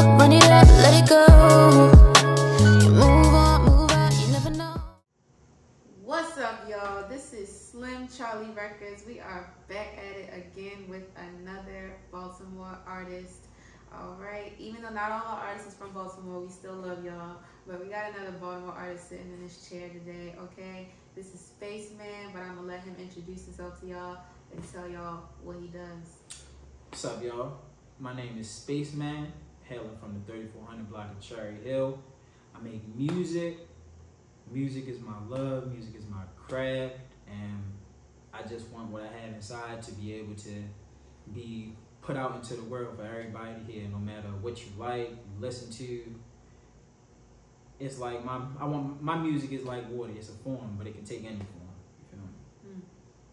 up, money left, let it go. You move on, move out, you never know. What's up, y'all? This is Slim Charlie Records. We are back at it again with another Baltimore artist. All right, even though not all our artists is from Baltimore, we still love y'all. But we got another Baltimore artist sitting in this chair today, okay? This is SpaceMan, but I'm gonna let him introduce himself to y'all and tell y'all what he does. What's up, y'all? My name is SpaceMan, hailing from the 3400 block of Cherry Hill. I make music. Music is my love, music is my craft, and I just want what I have inside to be able to be put out into the world for everybody to hear, no matter what you like, you listen to. It's like my music is like water. It's a form, but it can take any form. You feel me?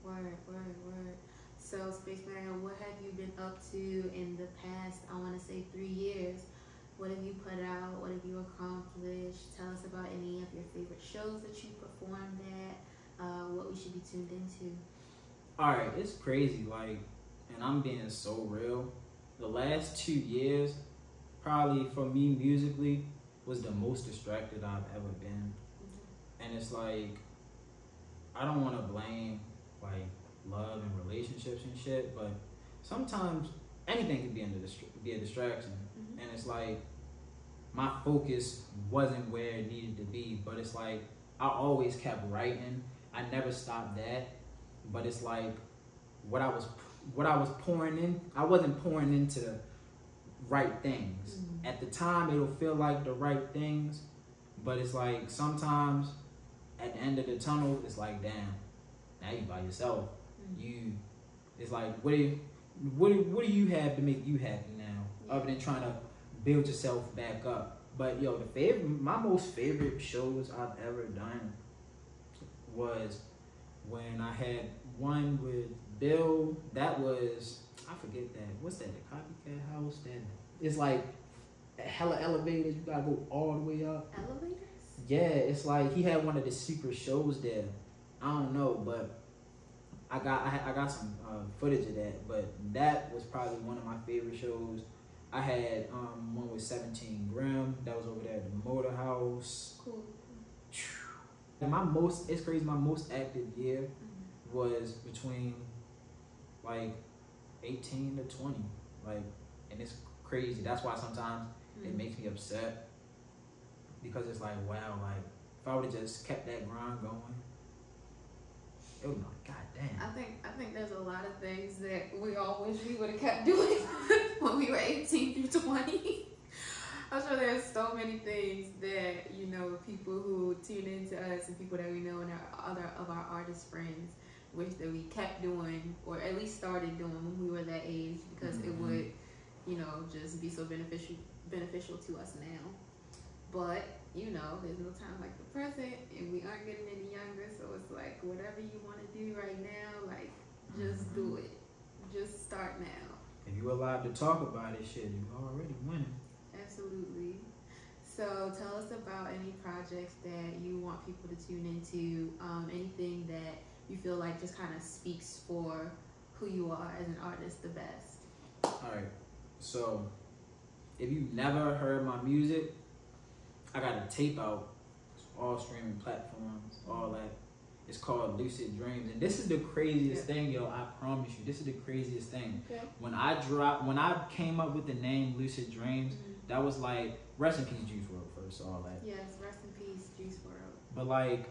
Word. So, Spaceman, what have you been up to in the past, I want to say 3 years? What have you put out? What have you accomplished? Tell us about any of your favorite shows that you performed at, what we should be tuned into. All right, it's crazy, like, and I'm being so real. The last 2 years, probably for me musically, was the most distracted I've ever been. And it's like, I don't want to blame like love and relationships and shit, but sometimes anything can be a distraction. And it's like, my focus wasn't where it needed to be, but it's like, I always kept writing. I never stopped that, but it's like, what I was pouring in, I wasn't pouring into the right things. At the time, it'll feel like the right things, but it's like sometimes at the end of the tunnel, it's like, damn, now you by yourself. It's like, what do you have to make you happy now, other than trying to build yourself back up? But yo, my most favorite shows I've ever done was when I had one with Bill. That was, I forget that. What's that? The Copycat House? That it's like hella elevators. You gotta go all the way up. Elevators? Yeah, it's like he had one of the secret shows there. I don't know, but I got some footage of that. But that was probably one of my favorite shows. I had one with 17 Grimm. That was over there at the Motor House. Cool. And it's crazy, my most active year was between like 18 to 20. Like, and it's crazy. That's why sometimes it makes me upset, because it's like, wow, like if I would have just kept that grind going, it was like, god damn. I think there's a lot of things that we all wish we would have kept doing when we were 18 through 20. I'm sure there's so many things that, you know, people who tune into us and people that we know and other of our artist friends wish that we kept doing, or at least started doing when we were that age, because it would, you know, just be so beneficial to us now. But, you know, there's no time like the present, and we aren't getting any younger, so it's like, whatever you want to do right now, like, just do it. Just start now. If you're allowed to talk about it, shit, you're already winning. Absolutely. So tell us about any projects that you want people to tune into, anything that you feel like just kind of speaks for who you are as an artist the best. All right, so if you've never heard my music, I got a tape out. It's all streaming platforms, all that. It's called Lucid Dreams, and this is the craziest thing, yo. I promise you, this is the craziest thing. Okay. When I came up with the name Lucid Dreams, that was like, rest in peace, Juice WRLD, first, all that. Yes, rest in peace, Juice WRLD. But like,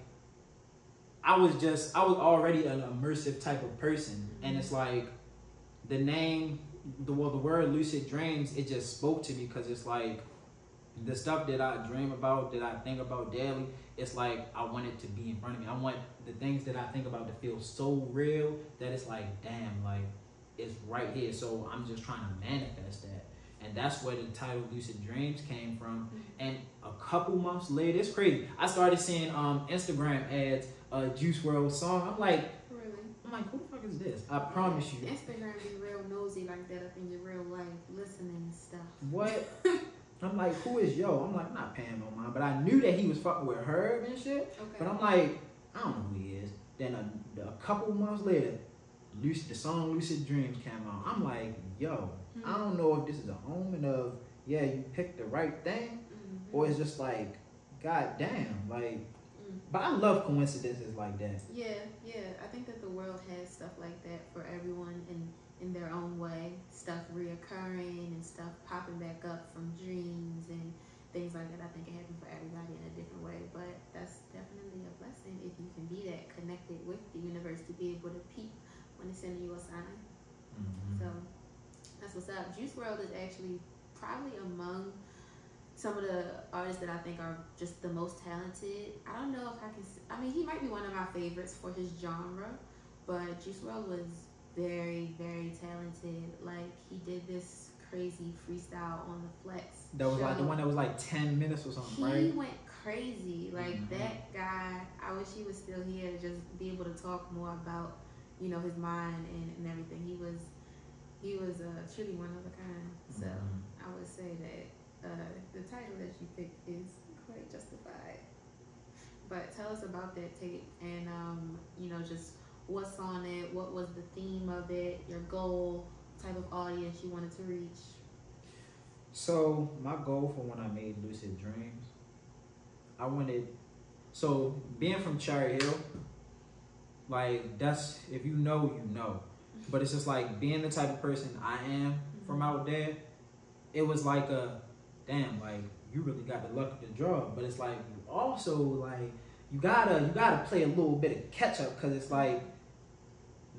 I was already an immersive type of person, and it's like, the name, the word Lucid Dreams, it just spoke to me, because it's like, the stuff that I dream about, that I think about daily, it's like, I want it to be in front of me. I want the things that I think about to feel so real that it's like, damn, like, it's right here. So I'm just trying to manifest that. And that's where the title Lucid Dreams came from. And a couple months later, it's crazy, I started seeing Instagram ads, Juice WRLD song. I'm like, who the fuck is this? I promise you. Instagram be real nosy like that up in your real life, listening and stuff. What? I'm like, who is yo? I'm like, I'm not paying no mind, but I knew that he was fucking with Herb and shit. Okay. But I'm like, I don't know who he is. Then a couple months later, the song Lucid Dreams came out. I'm like, yo, I don't know if this is an omen of, yeah, you picked the right thing, or it's just like, god damn, like. But I love coincidences like that. Yeah. I think that the world has stuff like that for everyone in their own way. Stuff reoccurring and stuff popping back up from dreams and things like that. I think it happens for everybody in a different way. But that's definitely a blessing if you can be that connected with the universe to be able to peep when it's sending you a sign. So that's what's up. Juice WRLD is actually probably among some of the artists that I think are just the most talented. I don't know if I can, I mean, he might be one of my favorites for his genre, but Juice WRLD was very, very talented. Like, he did this crazy freestyle on the Flex That was show. like the one that was like 10 minutes or something, He right? went crazy. Like, that guy, I wish he was still here to just be able to talk more about, you know, his mind and everything. He was truly one of a kind. So I would say that the title that you picked is quite justified. But tell us about that tape and you know, just what's on it, what was the theme of it, your goal, type of audience you wanted to reach. So my goal for when I made Lucid Dreams, I wanted, so being from Cherry Hill, like that's, if you know, you know. But it's just like being the type of person I am from out there, it was like a, damn, like you really got the luck of the draw. But it's like you also like you gotta play a little bit of catch up, because it's like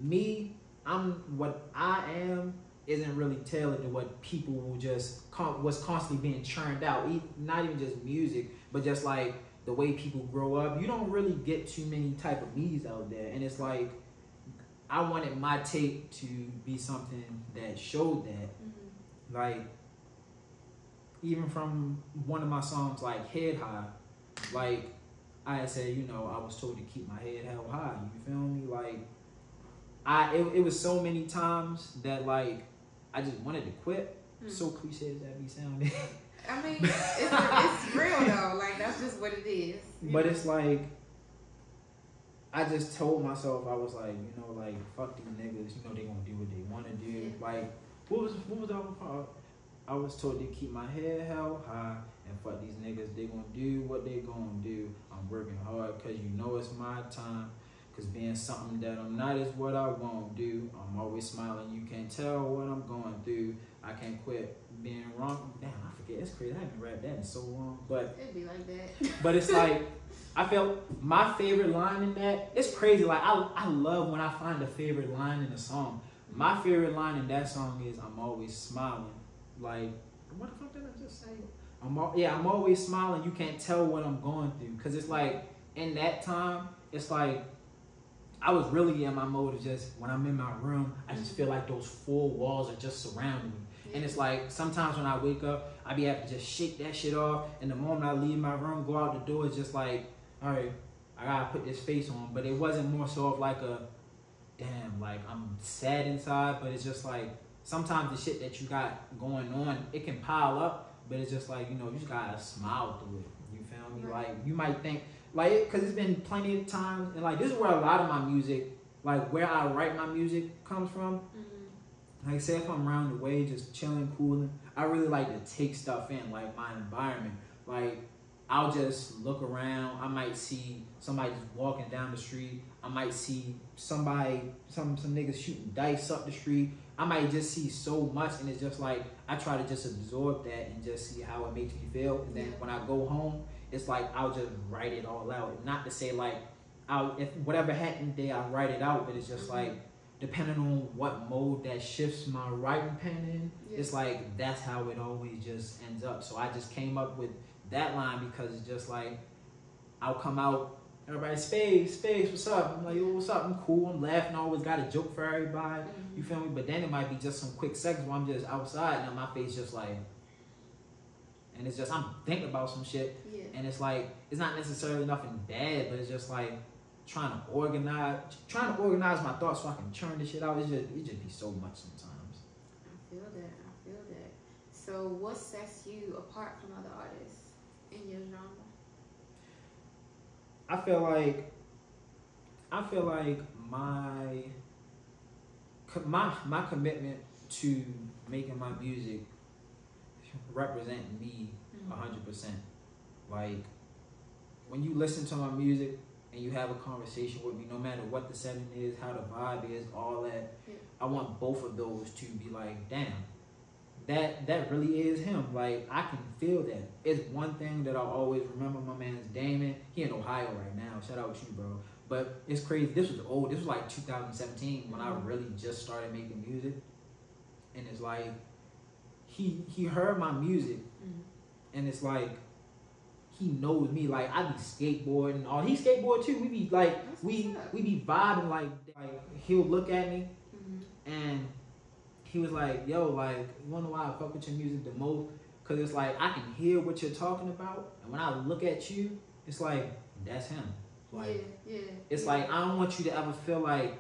me, I'm what I am isn't really tailored to what people will just was constantly being churned out. Not even just music, but just like the way people grow up. You don't really get too many type of me's out there, and it's like I wanted my tape to be something that showed that, like. Even from one of my songs, like Head High, like I had said, you know, I was told to keep my head held high. You feel me? Like it was so many times that like I just wanted to quit. So cliche as that be sounding. I mean, it's real though. Like that's just what it is. But it's like I just told myself, I was like, you know, like fuck these niggas. You know they gonna do what they want to do. Yeah. Like what was that one part? I was told to keep my head held high and fuck these niggas. They gonna do what they gonna do. I'm working hard because you know it's my time. Because being something that I'm not is what I won't do. I'm always smiling. You can't tell what I'm going through. I can't quit being wrong. Damn, I forget. It's crazy. I haven't read that in so long. But it'd be like that. But it's like, I felt my favorite line in that, it's crazy. Like, I love when I find a favorite line in a song. My favorite line in that song is, I'm always smiling. Like, what the fuck did I just say? I'm always smiling. You can't tell what I'm going through. Because it's like, in that time, it's like, I was really in my mode of just, when I'm in my room, I just feel like those four walls are just surrounding me. And it's like, sometimes when I wake up, I be having to just shake that shit off. And the moment I leave my room, go out the door, it's just like, all right, I gotta put this face on. But it wasn't more so of like a, damn, like I'm sad inside, but it's just like, sometimes the shit that you got going on, it can pile up, but it's just like, you know, you just gotta smile through it. You feel me? Like, you might think, like, because it's been plenty of times, and like, this is where a lot of my music, like, where I write my music comes from. Like, say if I'm around the way, just chilling, cooling, I really like to take stuff in, like, my environment. Like, I'll just look around, I might see somebody just walking down the street, I might see somebody, some niggas shooting dice up the street, I might just see so much, and it's just like, I try to just absorb that and just see how it makes me feel. And then when I go home, it's like, I'll just write it all out. Not to say like, if whatever happened there, I'll write it out, but it's just like, depending on what mode that shifts my writing pen in, it's like, that's how it always just ends up. So I just came up with that line because it's just like, I'll come out, everybody, Space, what's up? I'm like, yo, what's up? I'm cool, I'm laughing, I always got a joke for everybody, you feel me? But then it might be just some quick seconds where I'm just outside and my face just like, and it's just, I'm thinking about some shit, and it's like, it's not necessarily nothing bad, but it's just like, trying to organize my thoughts so I can churn this shit out. It just be so much sometimes. I feel that. So what sets you apart from other artists in your genre? I feel like my commitment to making my music represent me 100%. Like when you listen to my music and you have a conversation with me, no matter what the setting is, how the vibe is, all that, I want both of those to be like, damn, that really is him. Like I can feel that. It's one thing that I'll always remember. My man's Damon. He in Ohio right now. Shout out to you, bro. But it's crazy. This was old. This was like 2017 when I really just started making music. And it's like he heard my music, and it's like he knows me. Like I be skateboarding and all. He skateboard too. We be like we be vibing like he'll look at me and he was like, yo, like, you wanna know why I fuck with your music the most? Cause it's like I can hear what you're talking about, and when I look at you, it's like that's him. Like it's like I don't want you to ever feel like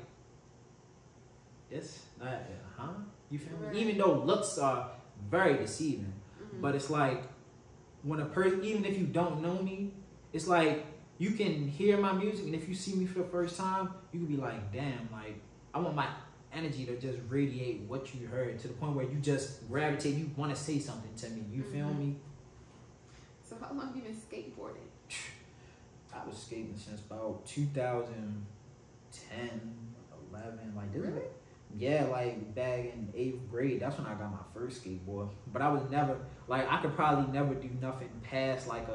it's not, you feel me? Even though looks are very deceiving, but it's like when a person, even if you don't know me, it's like you can hear my music, and if you see me for the first time, you can be like, damn, like I want my energy to just radiate what you heard to the point where you just gravitate, you want to say something to me. You feel me? So how long have you been skateboarding? I was skating since about 2010, 11, like this. Really? Yeah, like back in 8th grade. That's when I got my first skateboard. But I was never, like, I could probably never do nothing past like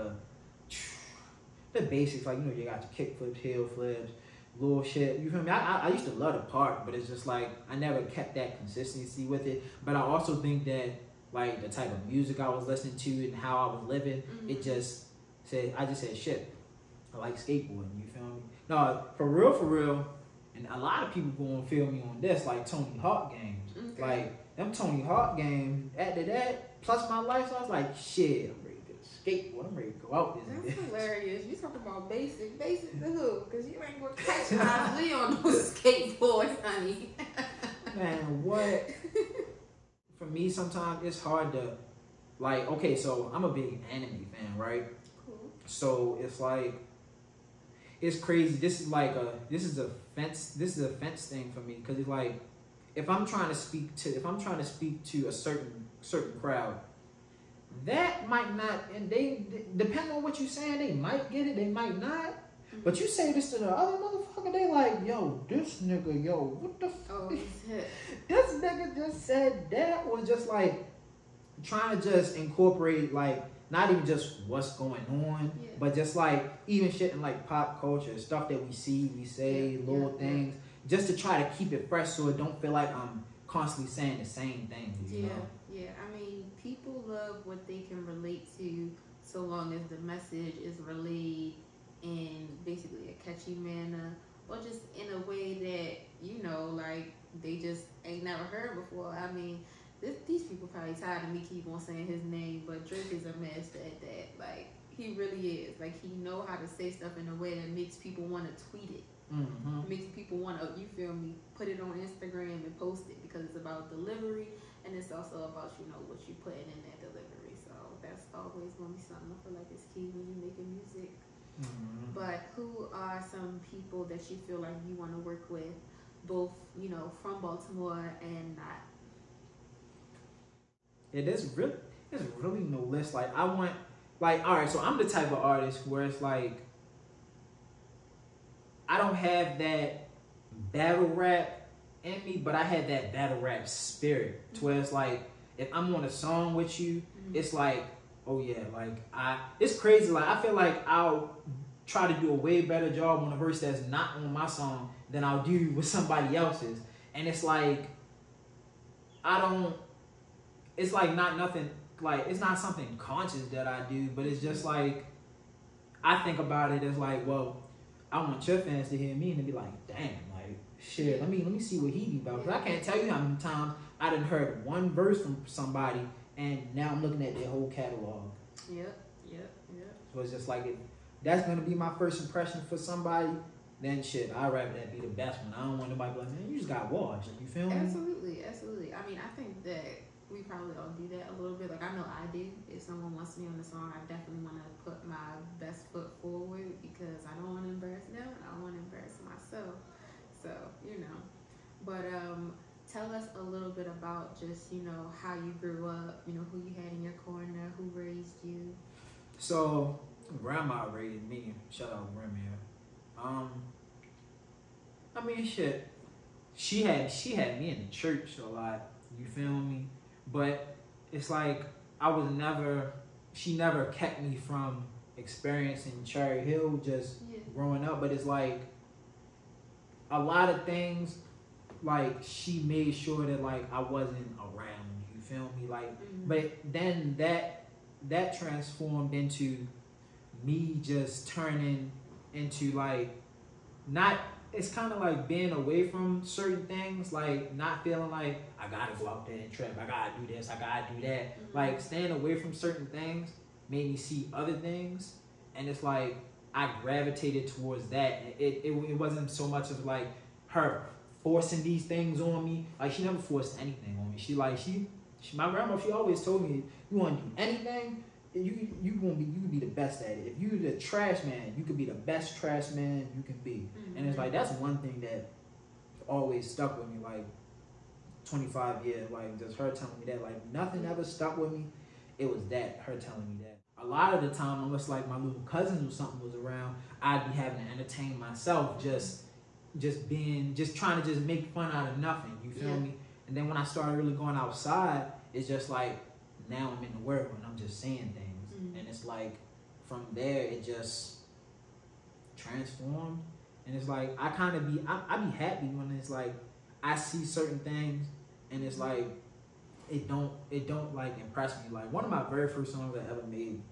the basics. Like, you know, you got your kick flips, heel flips, little shit. You feel me? I used to love the park, but it's just like I never kept that consistency with it. But I also think that like the type of music I was listening to and how I was living, it just said, I just said shit. I like skateboarding, you feel me? No, for real, and a lot of people gonna feel me on this, like Tony Hawk games. Like them Tony Hawk games, after that, plus my lifestyle, I was like, shit, I'm ready to skateboard, I'm ready to go out this. That's hilarious. You talking about basic to who? Because you ain't gonna catch me on those skateboards, honey. Man, what? For me, sometimes it's hard to, like, okay, so I'm a big anime fan, right? Cool. So it's like, it's crazy. This is a fence thing for me, because it's like, if I'm trying to speak to a certain crowd, that might not, and they depend on what you're saying, they might get it, they might not. But you say this to the other motherfucker, they like, yo, this nigga, yo, what the fuck? This nigga just said that, or just like trying to just incorporate, like, not even just what's going on, but just like even shit in like pop culture, stuff that we see, we say, little things, just to try to keep it fresh so it don't feel like I'm constantly saying the same thing. You know? I mean, people love what they can relate to, so long as the message is relayed in basically a catchy manner, or just in a way that, you know, like they just ain't never heard before. I mean, these people probably tired of me keep on saying his name, but Drake is a master at that. Like, he really is. Like, he know how to say stuff in a way that makes people want to tweet it. Makes people want to, you feel me, put it on Instagram and post it, because it's about delivery, and it's also about, you know, what you putting in that delivery. So that's always going to be something I feel like is key when you're making music. But who are some people that you feel like you want to work with, both, you know, from Baltimore and not? Yeah, there's really no list. Like, I want, like, all right, so I'm the type of artist where it's like, I don't have that battle rap in me, but I have that battle rap spirit, to where it's like, if I'm on a song with you, it's like, oh yeah, like, it's crazy. Like, I feel like I'll try to do a way better job on a verse that's not on my song than I'll do with somebody else's. And it's like, it's like not nothing, like, it's not something conscious that I do, but it's just like, I think about it as like, well, I want your fans to hear me and to be like, damn, like, shit, let me see what he be about. Because I can't tell you how many times I done heard one verse from somebody, and now I'm looking at their whole catalog. Yep. So it's just like, if that's going to be my first impression for somebody, then shit, I'd rather that be the best one. I don't want nobody to be like, man, you just got washed. You feel me? Absolutely. I mean, I think that we probably all do that a little bit. Like, I know I do. If someone wants me on the song, I definitely want to put my best foot forward, because I don't want to embarrass them, and I don't want to embarrass myself. So, you know. But tell us a little bit about just, you know, how you grew up, you know, who you had in your corner, who raised you. So grandma raised me. Shout out grandma. I mean, shit. She had me in the church a lot. You feel me? But it's like she never kept me from experiencing Cherry Hill just growing up. But it's like a lot of things, like she made sure that like I wasn't around. You feel me? Like, but then that transformed into me just turning into like not. It's kind of like being away from certain things, like not feeling like I gotta go out there and trip, I gotta do this, I gotta do that. Like staying away from certain things made me see other things, and it's like I gravitated towards that. It wasn't so much of like her forcing these things on me. Like she never forced anything on me. She my grandma, she always told me, you want to do anything, you can be the best at it. If you're the trash man, you could be the best trash man you can be. And it's like that's one thing that always stuck with me, like 25 years, like just her telling me that. Like nothing ever stuck with me. It was that, her telling me that. A lot of the time, unless like my little cousins or something was around, I'd be having to entertain myself, just trying to just make fun out of nothing. You feel me? And then when I started really going outside, it's just like now I'm in the world and I'm just seeing things. And it's like from there it just transformed. And it's like I be happy when it's like I see certain things and it's like it don't like impress me. Like one of my very first songs I ever made,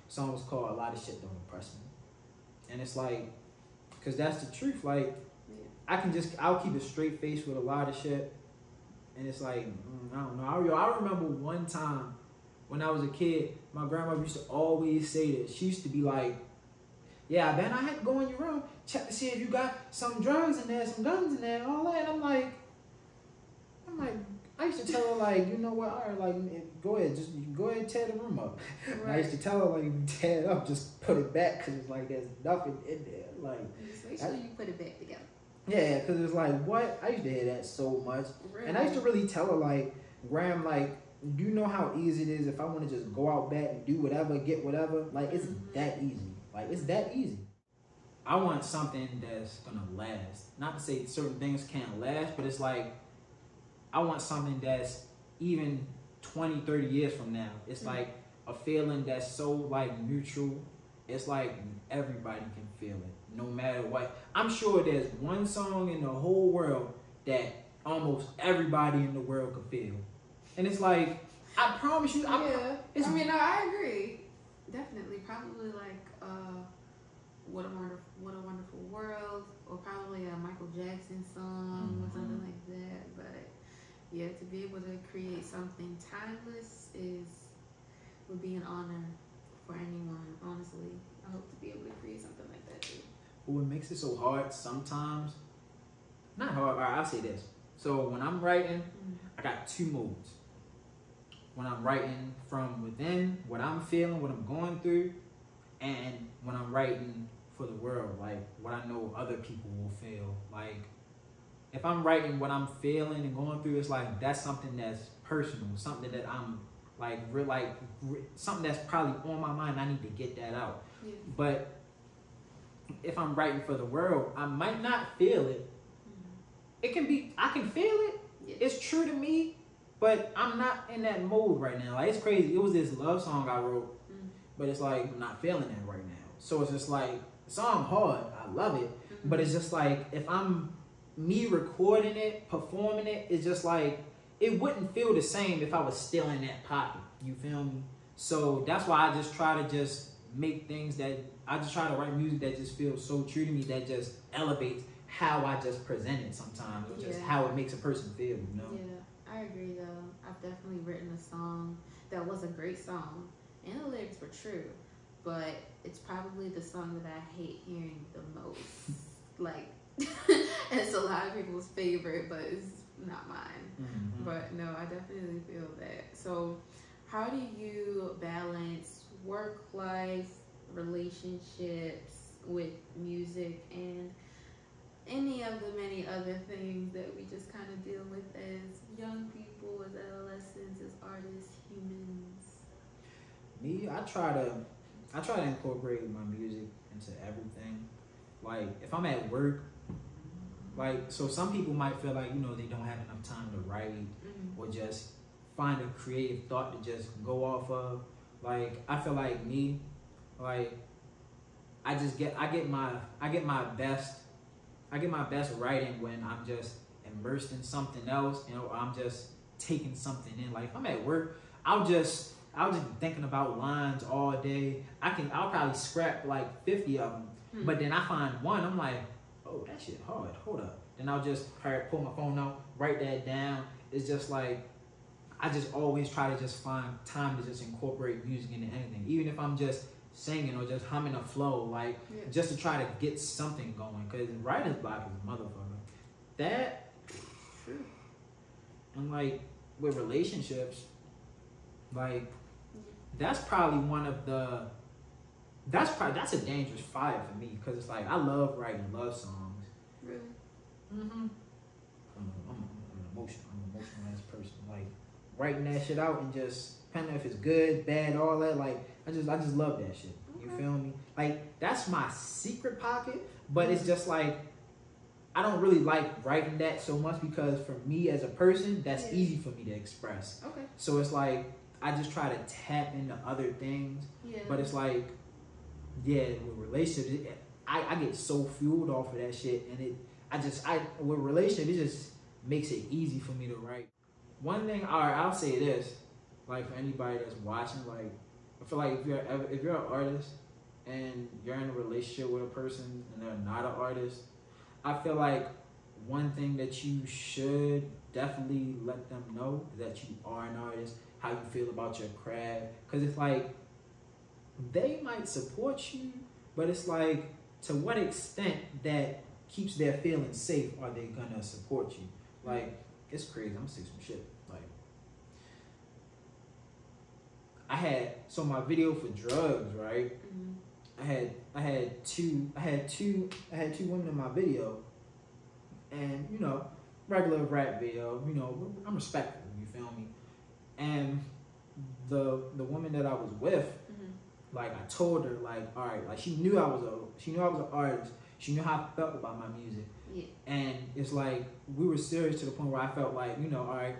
song was called "A Lot of Shit Don't Impress Me," and it's like, cause that's the truth. Like I'll keep a straight face with a lot of shit, and it's like I don't know. I remember one time when I was a kid, my grandma used to always say this. She used to be like, "Yeah, Ben, I had to go in your room, check to see if you got some drugs in there, some guns in there, and all that." And I'm like, I used to tell her like, you know what, all right, like, go ahead and tear the room up. Right. I used to tell her like, tear it up, just put it back, cause it's like there's nothing in there. Like, just make sure you put it back together. Yeah, cause it's like what I used to hear that so much, really? And I used to really tell her like, Graham, like, do you know how easy it is if I want to just go out back and do whatever, get whatever? Like it's that easy. Like it's that easy. I want something that's gonna last. Not to say certain things can't last, but it's like I want something that's even 20, 30 years from now. It's like a feeling that's so like neutral. It's like everybody can feel it, no matter what. I'm sure there's one song in the whole world that almost everybody in the world could feel. And it's like, I promise you. I mean, no, I agree. Definitely. Probably like What a Wonderful World, or probably a Michael Jackson song or something like that. But yeah, to be able to create something timeless would be an honor for anyone, honestly. I hope to be able to create something like that too. What makes it so hard sometimes, not hard, all right, I'll say this. So when I'm writing, I got two modes. When I'm writing from within, what I'm feeling, what I'm going through, and when I'm writing for the world, like what I know other people will feel. Like if I'm writing what I'm feeling and going through, it's like that's something that's personal, something that I'm like something that's probably on my mind. I need to get that out. Yeah. But if I'm writing for the world, I might not feel it. It can be, I can feel it. Yeah. It's true to me, but I'm not in that mode right now. Like it's crazy. It was this love song I wrote, but it's like I'm not feeling it right now. So it's just like the song hard. I love it, but it's just like if I'm me recording it, performing it, it's just like it wouldn't feel the same if I was still in that pocket. You feel me? So that's why I just try to just make things that I just try to write music that just feels so true to me, that just elevates how I just present it sometimes, or just how it makes a person feel, you know? Yeah, I agree though. I've definitely written a song that was a great song, and the lyrics were true, but it's probably the song that I hate hearing the most. Like, it's a lot of people's favorite, but it's not mine. But no, I definitely feel that. So how do you balance work life, relationships with music, and any of the many other things that we just kind of deal with as young people, as adolescents, as artists, humans? Me, I try to incorporate my music into everything. Like if I'm at work, like so some people might feel like, you know, they don't have enough time to write or just find a creative thought to just go off of. Like I feel like me, like I get my best writing when I'm just immersed in something else, you know, I'm just taking something in. Like if I'm at work, I'll just be thinking about lines all day. I'll probably scrap like 50 of them, but then I find one, I'm like, oh, that shit hard, hold up. Then I'll just pull my phone out, write that down. It's just like, I just always try to just find time to just incorporate music into anything. Even if I'm just singing or just humming a flow, like just to try to get something going. Cause writer's block is a motherfucker. That, and like with relationships, like that's probably that's a dangerous fire for me. Cause it's like, I love writing love songs. Really? Mm-hmm. I'm an emotional ass person. Like writing that shit out and just depending if it's good, bad, all that. Like I just love that shit. You feel me? Like that's my secret pocket. But it's just like I don't really like writing that so much because for me as a person, that's easy for me to express. Okay. So it's like I just try to tap into other things. Yeah. But it's like, yeah, with relationships, I get so fueled off of that shit, and with relationships, it just makes it easy for me to write. One thing, I'll say this, like for anybody that's watching, like I feel like if you're an artist and you're in a relationship with a person and they're not an artist, I feel like one thing that you should definitely let them know is that you are an artist, how you feel about your craft, because it's like they might support you, but it's like to what extent that keeps their feelings safe are they gonna support you? Like it's crazy. I'm gonna say some shit. Like so my video for drugs, right? I had two women in my video, and you know, regular rap video, you know, I'm respectful, you feel me? And the woman that I was with, like I told her, like, all right, like she knew I was an artist. She knew how I felt about my music. Yeah. And it's like we were serious to the point where I felt like, you know, all right,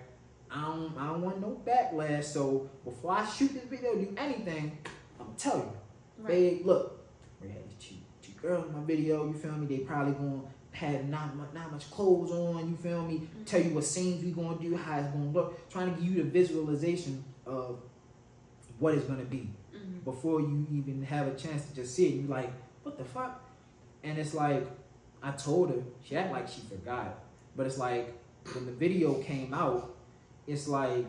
I don't want no backlash. So before I shoot this video, do anything, I'm telling you, babe, look, we had this cheap girl in my video. You feel me? They probably gonna have not much clothes on. You feel me? Tell you what scenes we gonna do, how it's gonna look. Trying to give you the visualization of what it's gonna be before you even have a chance to just see it. You like, what the fuck? And it's like, I told her, she acted like she forgot. But it's like, when the video came out, it's like,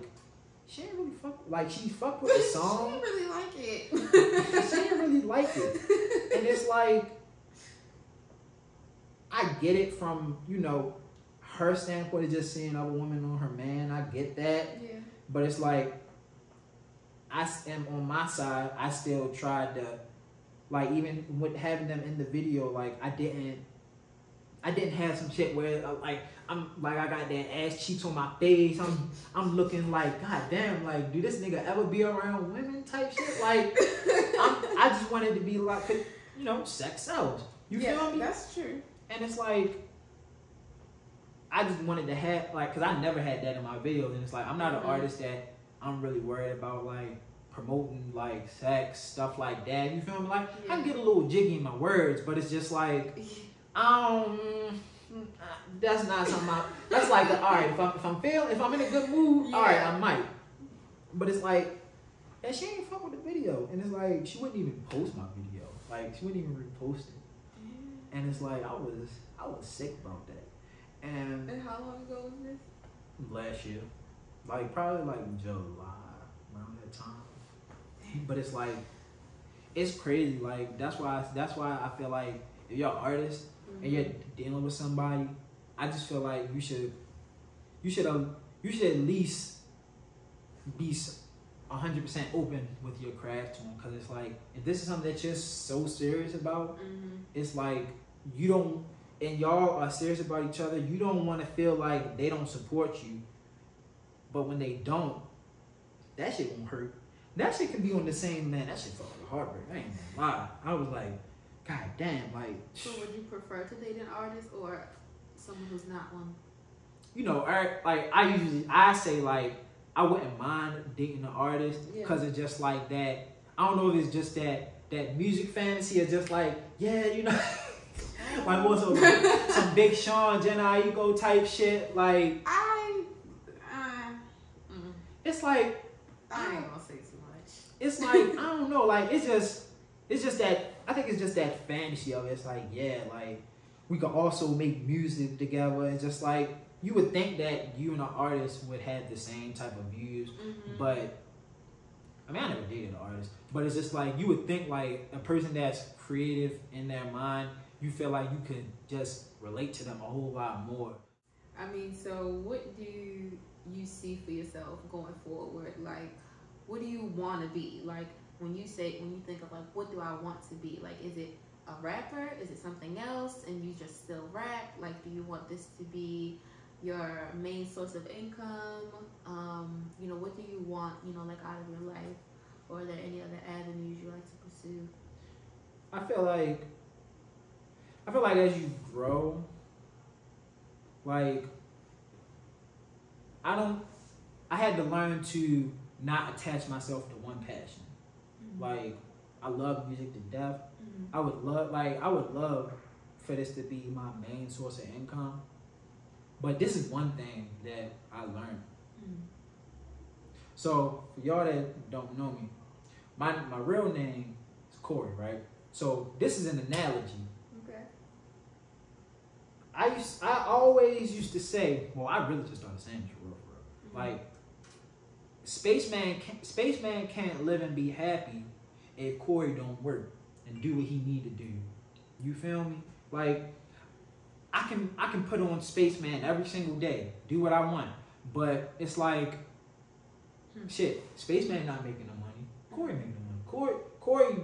she didn't really fuck, like she fucked with the song. She didn't really like it. She didn't really like it. And it's like, I get it from, you know, her standpoint of just seeing other women on her man. I get that. Yeah. But it's like, I am on my side, I still tried to, like even with having them in the video, like I didn't have some shit where I got that ass cheeks on my face. I'm looking like, god damn, like do this nigga ever be around women type shit? Like I just wanted to be like, you know, sex sells. You feel me? That's true. And it's like I just wanted to have like, cause I never had that in my videos, and it's like I'm not an artist that I'm really worried about like promoting like sex stuff like that. You feel me? Like I can get a little jiggy in my words, but it's just like that's not something. That's like all right. If I'm in a good mood, all right, I might. But it's like, and she ain't fuck with the video, and it's like she wouldn't even post my video. Like she wouldn't even repost it, and it's like I was sick about that. And how long ago was this? Last year, like probably like July around that time. But it's like, it's crazy. Like that's why I feel like if you're an artist and you're dealing with somebody, I just feel like you should at least be 100% open with your craft to them, because it's like if this is something that you're so serious about, it's like you and y'all are serious about each other, you don't want to feel like they don't support you. But when they don't, that shit won't hurt. That shit can be on the same, man. That shit felt like heartbreak. I ain't gonna lie. I was like, God damn, like. So would you prefer to date an artist or someone who's not one? You know, I say like I wouldn't mind dating an artist because it's just like that. I don't know if it's just that music fantasy or just like, yeah, you know, like what's some Big Sean, Jenna Aiko type shit. Like it's like I ain't gonna say too much. It's like I don't know, like it's just that I think it's just that fantasy of it. It's like, yeah, like we could also make music together and just like you would think that you and an artist would have the same type of views, but I mean I never dated an artist, but it's just like you would think like a person that's creative in their mind, you feel like you could just relate to them a whole lot more. I mean, so what do you see for yourself going forward? Like, what do you want to be? Like, when you think of like, what do I want to be? Like, is it a rapper? Is it something else? And you just still rap? Like, do you want this to be your main source of income? You know, what do you want, you know, like out of your life? Or are there any other avenues you like to pursue? I feel like as you grow, like I had to learn to not attach myself to one passion. Like I love music to death. I would love for this to be my main source of income. But this is one thing that I learned. So for y'all that don't know me, my real name is Corey, right? So this is an analogy. Okay. I always used to say, well, I really just started saying this for real. Like, Spaceman can't live and be happy if Corey don't work and do what he need to do. You feel me? Like, I can put on Spaceman every single day, do what I want, but it's like, shit, Spaceman not making no money. Corey making the money. Corey.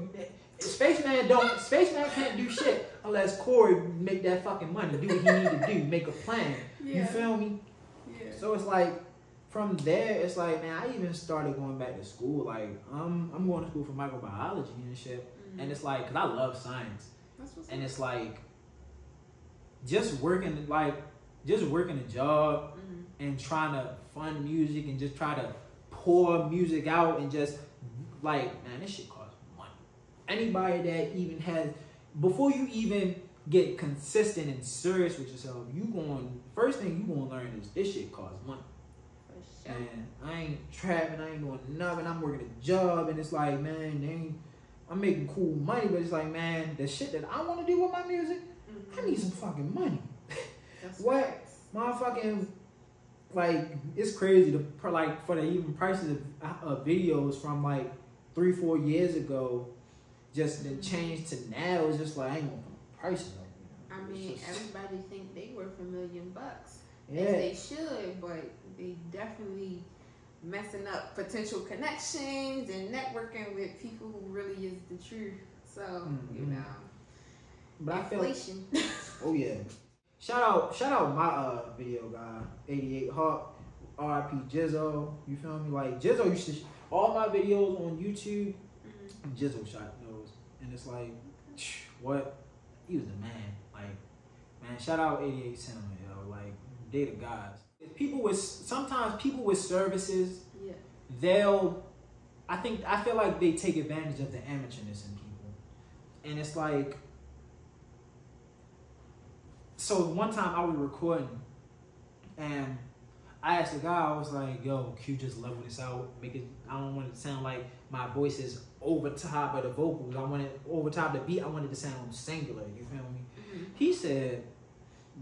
Spaceman can't do shit unless Corey make that fucking money, do what he need to do, make a plan. You feel me? Yeah. So it's like from there, it's like, man, I even started going back to school. Like I'm going to school for microbiology and shit, and it's like, cause I love science, and it's like just working a job and trying to fund music and just try to pour music out and just like, man, this shit costs money. Anybody that even has, before you even get consistent and serious with yourself, first thing you gonna learn is this shit costs money. For sure. And I ain't trapping, I ain't doing nothing, I'm working a job, and it's like, man, I'm making cool money, but it's like, man, the shit that I want to do with my music, I need some fucking money. What? Motherfucking, like, it's crazy for the even prices of videos from like 3-4 years ago, just the change to now is just like, I ain't gonna put prices up. You know? I mean, everybody think they worth $1 million. Yeah. As they should, but they definitely messing up potential connections and networking with people who really is the truth. So, you know, but inflation. I feel oh yeah. Shout out my video guy, 88 Hawk, RIP Jizzo. You feel me? Like Jizzo used to all my videos on YouTube. Jizzo shot those, and it's like, what? He was the man. Like, man, shout out 88 Cinema, yo. Like, they the guys. Sometimes people with services, I feel like they take advantage of the amateurness in people, and it's like. So one time I was recording, and I asked the guy, I was like, yo, Q, just level this out. I don't want it to sound like my voice is over top of the vocals. I want it over top of the beat. I want it to sound singular. You feel me? He said,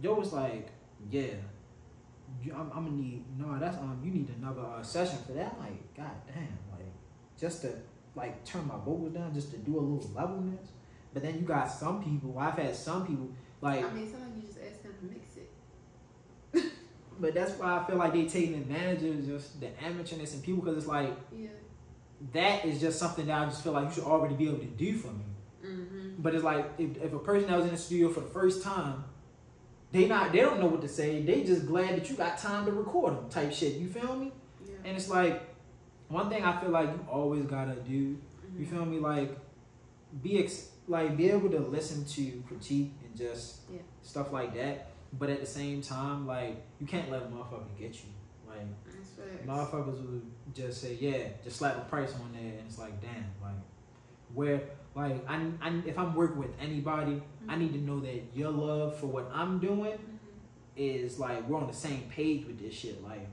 yo was like, yeah, I'm gonna need, you need another session for that. I'm like, god damn, like, just to like turn my vocals down, just to do a little levelness. But then you got some people, I've had some people, like, I mean, sometimes you just ask them to mix it. But that's why I feel like they taking advantage of just the amateurness in people, because it's like, that is just something that I just feel like you should already be able to do for me. But it's like, if a person that was in the studio for the first time, they don't know what to say. They just glad that you got time to record them type shit. You feel me? Yeah. And it's like one thing I feel like you always gotta do. You feel me? Like be able to listen to critique and just stuff like that. But at the same time, like you can't let a motherfucker get you. Like motherfuckers would just say, yeah, just slap a price on there, and it's like, damn, like where, like I if I'm working with anybody, I need to know that your love for what I'm doing is like we're on the same page with this shit. Like,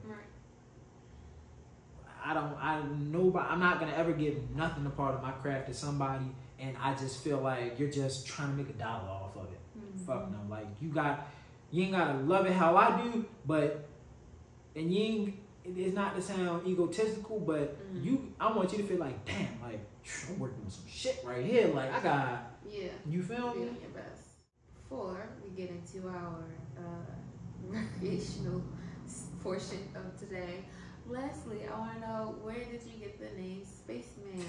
I'm not gonna ever give nothing a part of my craft to somebody, and I just feel like you're just trying to make $1 off of it. Fuck no, like you ain't gotta love it how I do, but it's not to sound egotistical, but I want you to feel like, damn, like I'm working on some shit right here. Like I got, you feel me? Doing your best. Before we get into our recreational portion of today, Leslie, I want to know, where did you get the name SpaceMan?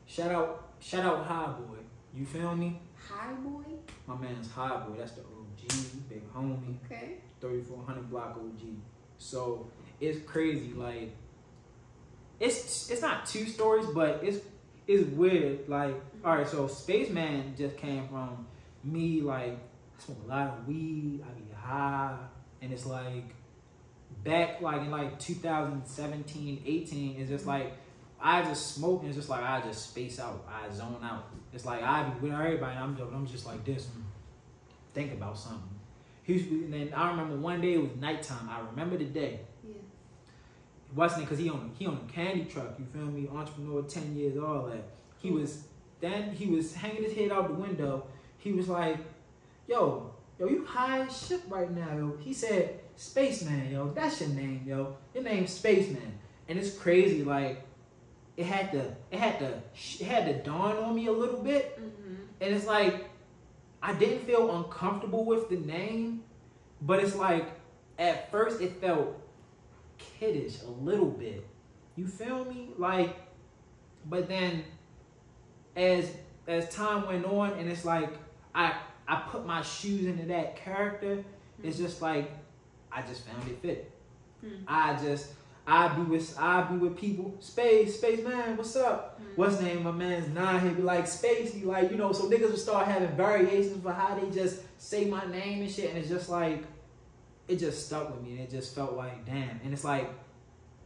Shout out High Boy. You feel me? High Boy? My man's High Boy. That's the OG, big homie. Okay. 3400 block OG. So it's crazy. Like it's not two stories, but it's weird. Like, all right, so SpaceMan just came from me. Like, I smoke a lot of weed. I be high, and it's like back like in like 2017, 18. It's just like I just smoke, and it's just like I just space out. I zone out. It's like I be with everybody. And I'm just like this, think about something. And then I remember one day it was nighttime. I remember the day. Yeah. Wasn't it because he on a candy truck, you feel me? Entrepreneur, 10 years, all that. He was hanging his head out the window. He was like, yo, you high as shit right now, yo. He said, SpaceMan, yo, that's your name, yo. Your name's SpaceMan. And it's crazy, like, it had to dawn on me a little bit. And it's like, I didn't feel uncomfortable with the name, but it's like, at first it felt kiddish a little bit. You feel me? Like, but then as time went on, and it's like I put my shoes into that character, it's just like I just found it fit. I be with people, SpaceMan, what's up? What's the name? My man's Nine, he'd be like Space, he like, you know, so niggas would start having variations for how they just say my name and shit, and it's just like, it just stuck with me, and it just felt like, damn. And it's like,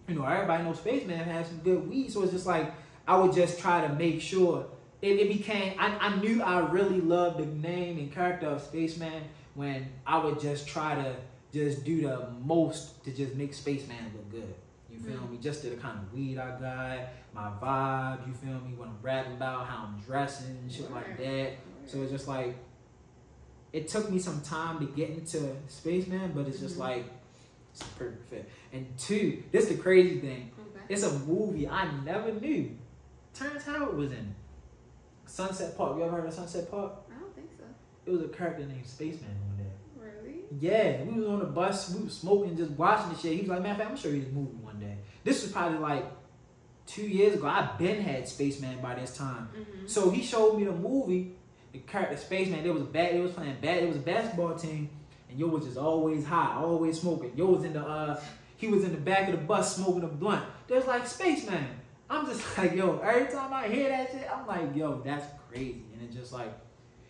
you know, everybody knows SpaceMan has some good weed, so it's just like, I would just try to make sure it became, I knew I really loved the name and character of SpaceMan when I would just try to just do the most to just make SpaceMan look good. You feel me? Just to the kind of weed I got, my vibe, you feel me? What I'm rapping about, how I'm dressing and shit like that. So it's just like, it took me some time to get into SpaceMan, but it's just like, it's a perfect fit. And two, this is the crazy thing. It's a movie I never knew Terrence Howard was in. Sunset Park. You ever heard of Sunset Park? I don't think so. It was a character named SpaceMan on there. Really? Yeah, we was on the bus, we was smoking, just watching the shit. He was like, man, I'm gonna show you this movie one day. This was probably like 2 years ago. I been had Spaceman by this time. So he showed me the movie, the character Spaceman. It was a basketball team, and yo was just always high, always smoking. Yo was in the he was in the back of the bus smoking a blunt. There's like Spaceman. I'm just like, yo, every time I hear that shit, I'm like, yo, that's crazy. And it just like,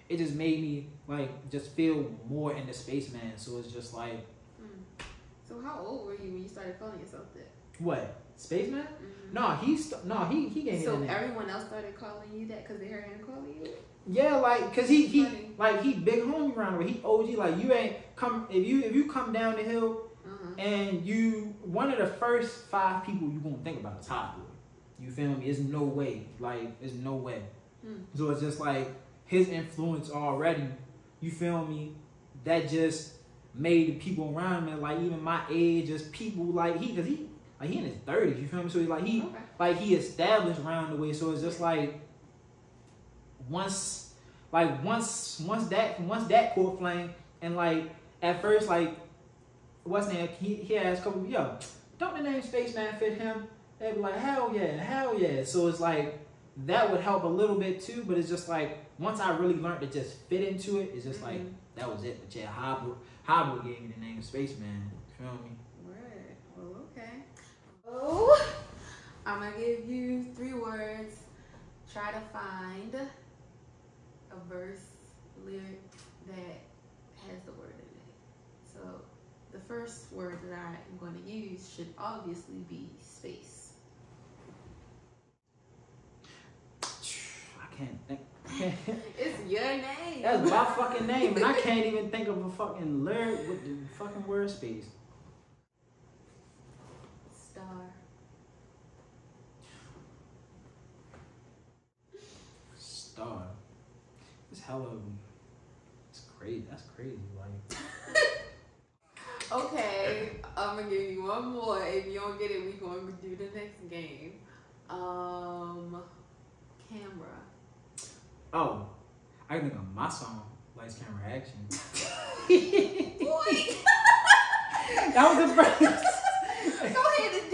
it just made me like just feel more into Spaceman. So it's just like. So how old were you when you started calling yourself that? What? Spaceman? No, he gave me So that name. everyone else started calling you that because they heard him calling you? Yeah, like, cause he big homie around where he OG. Like, you ain't come if you come down the hill and you one of the first 5 people you gonna think about is Hot Boy. You feel me? There's no way. Like, there's no way. So it's just like his influence already. You feel me? That just made the people around me, like even my age, just people like he in his 30s. You feel me? So he established around the way. So it's just like once that caught flame, and like at first like what's name he asked a couple of, yo, don't the name Spaceman fit him? They be like, hell yeah. So it's like that would help a little bit too, but it's just like, once I really learned to just fit into it, it's just like, that was it. But yeah, Hobble gave me the name SpaceMan. Feel me? Right. Well, okay. Oh, I'm gonna give you 3 words. Try to find a verse, lyric that has the word in it. So the first word that I am going to use should obviously be space. I can't think. It's your name. That's my fucking name, and I can't even think of a fucking lyric with the fucking word space. Star. Star. It's hella. It's crazy. That's crazy. Like. Okay, I'm gonna give you one more. If you don't get it, we gonna do the next game. Camera. Oh, I can think of my song, Lights, Camera, Action. Boy. That was the first. Go ahead and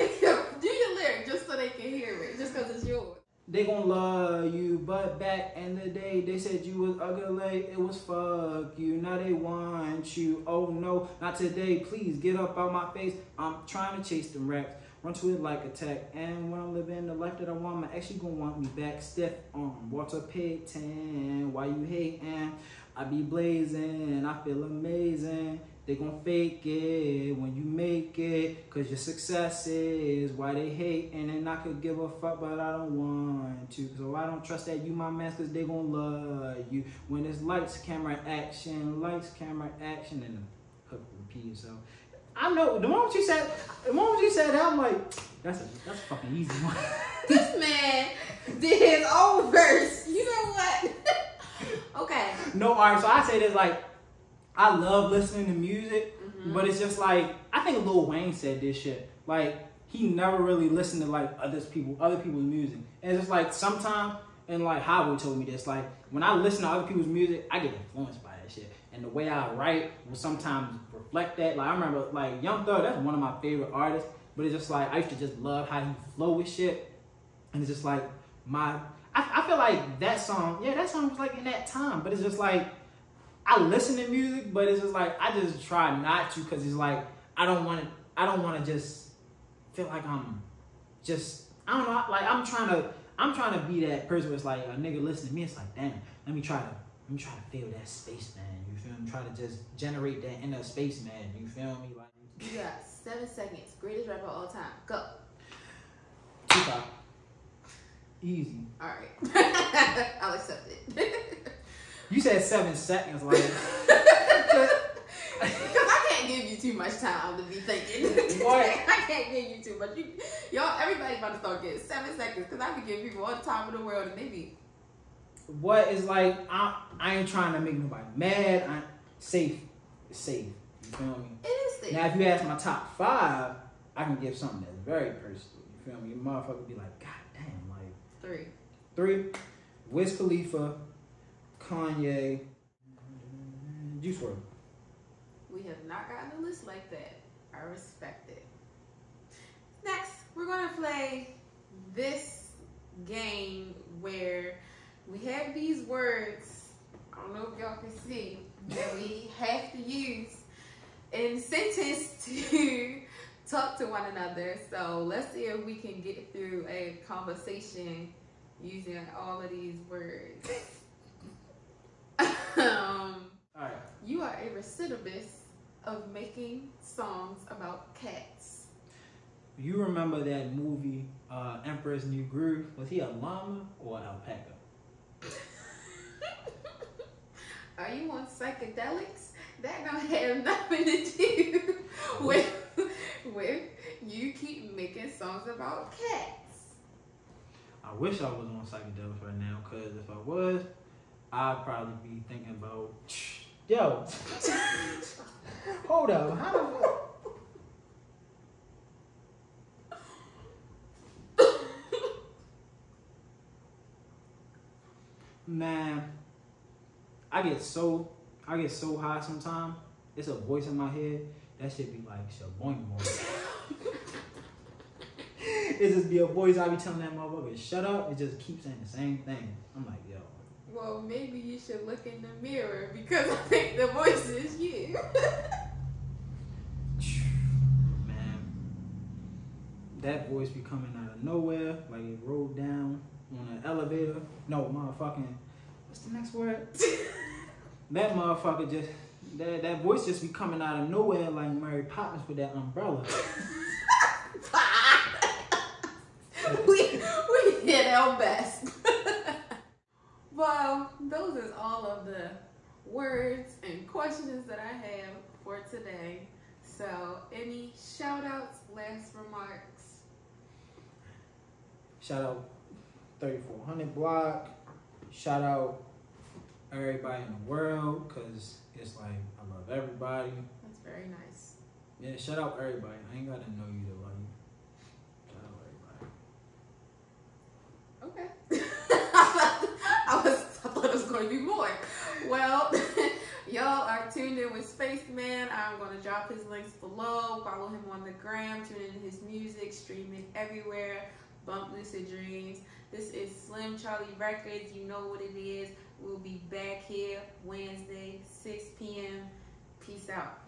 do your lyric just so they can hear it, just because it's yours. They gon' love you, but back in the day, they said you was ugly, it was fuck you. Now they want you, oh no, not today, please get up out my face. I'm trying to chase them raps, run to it like a tech. And when I'm living the life that I want, my ex, she gon' want me back. Stiff on Walter Payton, why you hating? I be blazing, I feel amazing. They gon' fake it when you make it, cause your success is why they hate. And I could give a fuck, but I don't want to. So I don't trust that you my man, cause they gon' love you. When it's lights, camera, action, lights, camera, action, and the hook repeat. So I know the moment you said that, I'm like, that's a fucking easy one. This man did his own verse. You know what? Okay. No, alright, so I say this, like, I love listening to music, but it's just like, I think Lil Wayne said this shit. Like, he never really listened to like other people's music. And it's just like sometimes, and like Howard told me this, like when I listen to other people's music, I get influenced by that shit. And the way I write will sometimes reflect that. Like I remember like Young Thug, that's one of my favorite artists, but it's just like I used to just love how he flow with shit. And it's just like I feel like that song was like in that time, but it's just like I listen to music, but it's just like I just try not to, because it's like I don't want to just feel like I'm just, I don't know, like I'm trying to be that person where it's like a nigga listen to me, it's like damn, let me try to feel that spaceman, you feel me? Try to just generate that inner spaceman, you feel me? Like you got 7 seconds. Greatest rapper of all time. Go. Tupac. Easy. All right. I'll accept it. You said 7 seconds, like. Because I can't give you too much time to be thinking. What? I can't give you too much. Y'all, everybody's about to start getting 7 seconds because I can give people all the time in the world and maybe. What is like, I ain't trying to make nobody mad. I'm safe. It's safe. You feel me? It is safe. Now, if you ask my top 5, I can give something that's very personal. You feel me? Your motherfucker be like, God damn, like. 3. Wiz Khalifa, Kanye, Juice WRLD. We have not gotten a list like that. I respect it. Next, we're going to play this game where we have these words. I don't know if y'all can see that we have to use in sentence to talk to one another. So let's see if we can get through a conversation using all of these words. Alright. You are a recidivist of making songs about cats. You remember that movie, Emperor's New Groove? Was he a llama or an alpaca? Are you on psychedelics? That don't have nothing to do with you keep making songs about cats. I wish I was on psychedelics right now, because if I was, I'd probably be thinking about, yo, hold up, how the fuck? Man, I get so high sometimes. It's a voice in my head that should be like, shaboing boing. it just be a voice. I be telling that motherfucker, shut up. It just keeps saying the same thing. I'm like, yo. Well, maybe you should look in the mirror because I think the voice is you. Man, that voice be coming out of nowhere, like it rolled down on an elevator. No, motherfucking, what's the next word? That motherfucker just, that voice just be coming out of nowhere like Mary Poppins with that umbrella. we did our best. Well, those is all of the words and questions that I have for today. So, any shout outs, last remarks? Shout out 3400 block. Shout out everybody in the world, because it's like I love everybody. That's very nice. Yeah, shout out everybody. I ain't gotta know you to love you. Shout out everybody. Okay. I thought it was going to be more. Well, y'all are tuned in with SpaceMan. I'm going to drop his links below. Follow him on the gram. Tune in to his music. Stream it everywhere. Bump Lucid Dreams. This is Slim Charlie Records. You know what it is. We'll be back here Wednesday, 6 p.m. Peace out.